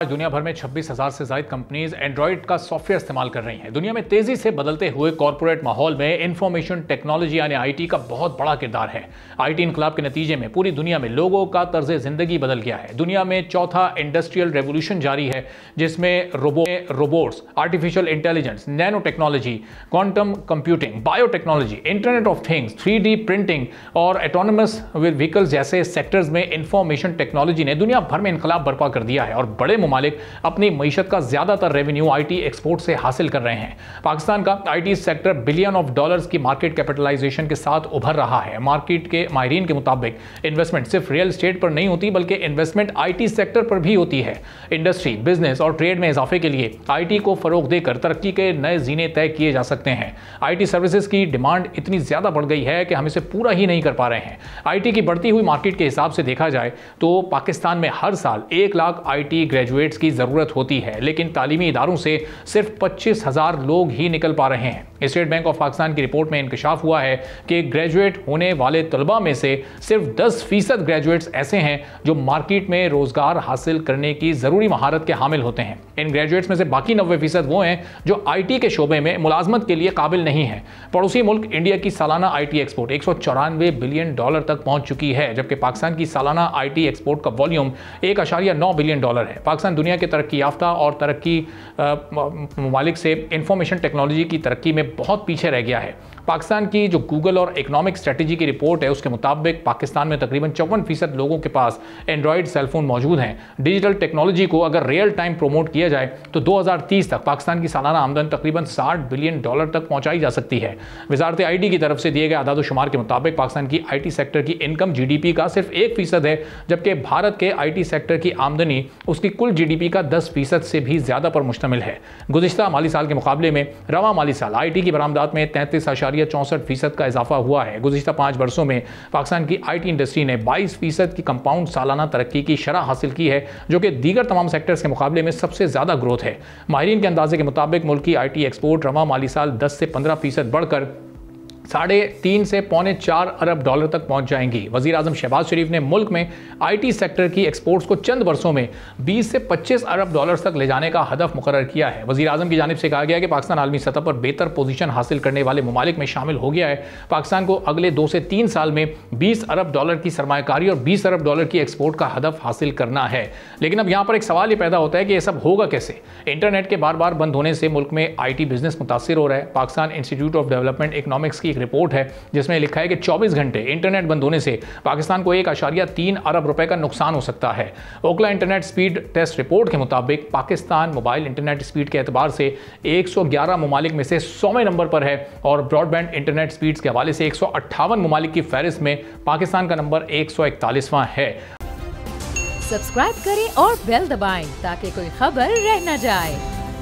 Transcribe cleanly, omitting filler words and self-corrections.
दुनिया भर में 26,000 से ज्यादा कंपनीज एंड्रॉइड का सॉफ्टवेयर इस्तेमाल कर रही हैं। दुनिया में तेजी से बदलते हुए कॉर्पोरेट माहौल में इंफॉर्मेशन टेक्नोलॉजी यानी आईटी का बहुत बड़ा किरदार है। आईटी इनकलाब के नतीजे में पूरी दुनिया में लोगों का तर्ज जिंदगी बदल गया है। दुनिया में चौथा इंडस्ट्रियल रेवोल्यूशन जारी है, जिसमें robots, artificial intelligence, nano technology, quantum computing, biotechnology, internet of things, 3D printing और ऑटोनमस व्हीकल्स जैसे सेक्टर्स में इंफॉर्मेशन टेक्नोलॉजी ने दुनिया भर में इनकलाब बर्पा कर दिया है और बड़े ममालिक अपनी मईशत का ज्यादातर रेवेन्यू आईटी एक्सपोर्ट से हासिल कर रहे हैं। पाकिस्तान का IT sector billion of dollars की मार्केट कैपिटलाइजेशन के साथ उभर रहा है। मार्केट के माहिरीन के मुताबिक इन्वेस्टमेंट सिर्फ रियल एस्टेट पर नहीं होती, बल्कि इन्वेस्टमेंट आईटी सेक्टर पर भी होती है। इंडस्ट्री, बिजनेस और ट्रेड में इजाफे के लिए आईटी को फरोग देकर तरक्की के नए जीने तय किए जा सकते हैं। आईटी सर्विसेज की डिमांड इतनी ज्यादा बढ़ गई है कि हम इसे पूरा ही नहीं कर पा रहे हैं। आईटी की बढ़ती हुई मार्केट के हिसाब से देखा जाए तो पाकिस्तान में हर साल 1 लाख आईटी ग्रेजुएट्स की जरूरत होती है, लेकिन तालीमी इदारों से सिर्फ 25,000 लोग ही निकल पा रहे हैं। स्टेट बैंक ऑफ पाकिस्तान की रिपोर्ट में इंकशाफ हुआ है कि ग्रेजुएट होने वाले तलबा में से सिर्फ 10% ग्रेजुएट्स ऐसे हैं जो मार्केट में रोजगार हासिल करने की जरूरी महारत के हामिल होते हैं। इन ग्रेजुएट्स में से बाकी 90% वो हैं जो आईटी के शोबे में मुलाजमत के लिए काबिल नहीं है। पड़ोसी मुल्क इंडिया की सालाना आईटी एक्सपोर्ट 194 बिलियन डॉलर तक पहुंच चुकी है, जबकि पाकिस्तान की सालाना आईटी एक्सपोर्ट का वॉल्यूम 1.9 बिलियन डॉलर है। पाकिस्तान दुनिया के तरक्की याफ्ता और तरक्की ममालिक से इंफॉर्मेशन टेक्नोलॉजी की तरक्की में बहुत पीछे रह गया है। पाकिस्तान की जो गूगल और इकोनॉमिक स्ट्रेटजी की रिपोर्ट है, उसके मुताबिक पाकिस्तान में तकरीबन 54% लोगों के पास एंड्रॉइड सेलफोन मौजूद हैं। डिजिटल टेक्नोलॉजी को अगर रियल टाइम प्रोमोट किया जाए तो 2030 तक पाकिस्तान की सालाना आमदन तकरीबन 60 बिलियन डॉलर तक पहुंचाई जा सकती है। वजारत आईटी की तरफ से दिए गए आदाद-ओ-शुमार के मुताबिक पाकिस्तान की आईटी सेक्टर की इनकम जीडीपी का सिर्फ 1% है, जबकि भारत के आईटी सेक्टर की आमदनी उसकी कुल जीडीपी का 10% से भी ज्यादा पर मुश्तमिल है। गुज़िश्ता माली साल के मुकाबले में रवा माली साल आईटी की बरामदात में 33.64% का इजाफा हुआ है। गुज़िश्ता 5 वर्षों में पाकिस्तान की आईटी इंडस्ट्री ने 22% की कंपाउंड सालाना तरक्की की शरह हासिल की है, जो कि दीगर तमाम सेक्टर्स के मुकाबले में सबसे ज्यादा ग्रोथ है। माहिरीन के अंदाजे के मुताबिक मुल्क की आईटी एक्सपोर्ट रवा माली साल 10 से 15% बढ़कर 3.5 से 4.25 अरब डॉलर तक पहुंच जाएंगी। वजीर आजम शहबाज शरीफ ने मुल्क में आईटी सेक्टर की एक्सपोर्ट्स को चंद वर्षों में 20 से 25 अरब डॉलर तक ले जाने का हदफ मुकर्रर किया है। वजीर आजम की जानिब से कहा गया कि पाकिस्तान आलमी सतह पर बेहतर पोजीशन हासिल करने वाले ममालिक में शामिल हो गया है। पाकिस्तान को अगले 2 से 3 साल में 20 अरब डॉलर की सरमायाकारी और 20 अरब डॉलर की एक्सपोर्ट का हदफ हासिल करना है। लेकिन अब यहाँ पर एक सवाल ये पैदा होता है कि यह सब होगा कैसे। इंटरनेट के बार बार बंद होने से मुल्क में आईटी बिजनेस मुतासिर हो रहा है। Pakistan institute of development economics की एक रिपोर्ट है जिसमें लिखा है कि 24 घंटे इंटरनेट बंद होने से पाकिस्तान को 1.3 अरब रुपए का नुकसान हो सकता है। ओकला इंटरनेट स्पीड टेस्ट रिपोर्ट के मुताबिक पाकिस्तान मोबाइल इंटरनेट स्पीड के एतबार से 111 ममालिक में से 100वें नंबर पर है और ब्रॉडबैंड इंटरनेट स्पीड्स के हवाले से 158 ममालिक की फहरिस्त में पाकिस्तान का नंबर 141वां है। सब्सक्राइब करें और बेल दबाएं ताकि कोई खबर रह न जाए।